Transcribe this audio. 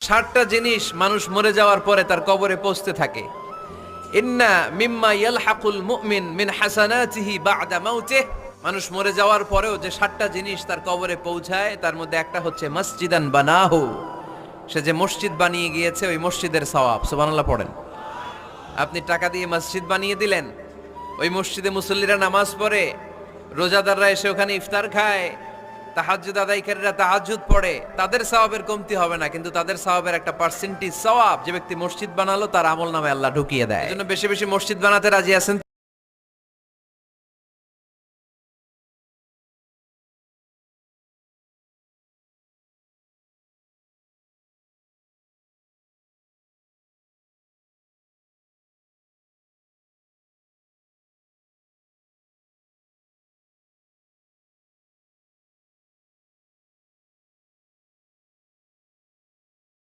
60টা জিনিস মানুষ মরে যাওয়ার পরে তার কবরে পৌঁছতে থাকে। ইন্না মিম্মা ইয়ালহাকুল মুমিন মিন হাসানাতিহি বা'দা মাউতিহি, মানুষ মরে যাওয়ার পরেও যে 60টা জিনিস তার কবরে পৌঁছায় তার মধ্যে একটা হচ্ছে মসজিদান বানাহু, সে যে মসজিদ বানিয়ে গিয়েছে ওই মসজিদের সওয়াব। সুবহানাল্লাহ পড়েন। আপনি টাকা দিয়ে মসজিদ বানিয়ে দিলেন, ওই মসজিদে মুসল্লিরা নামাজ পড়ে, রোজাদাররা এসে ওখানে ইফতার খায়, তাহাজ্জুদ আদায়কারীরা তাহাজ্জুদ পড়ে, তাদের সওয়াবের কমতি হবে না, কিন্তু তাদের সওয়াবের একটা পার্সেন্টেজ সওয়াব যে ব্যক্তি মসজিদ বানালো তার আমল নামে আল্লাহ ঢুকিয়ে দেয়। এজন্য বেশি বেশি মসজিদ বানাতে রাজি আছেন?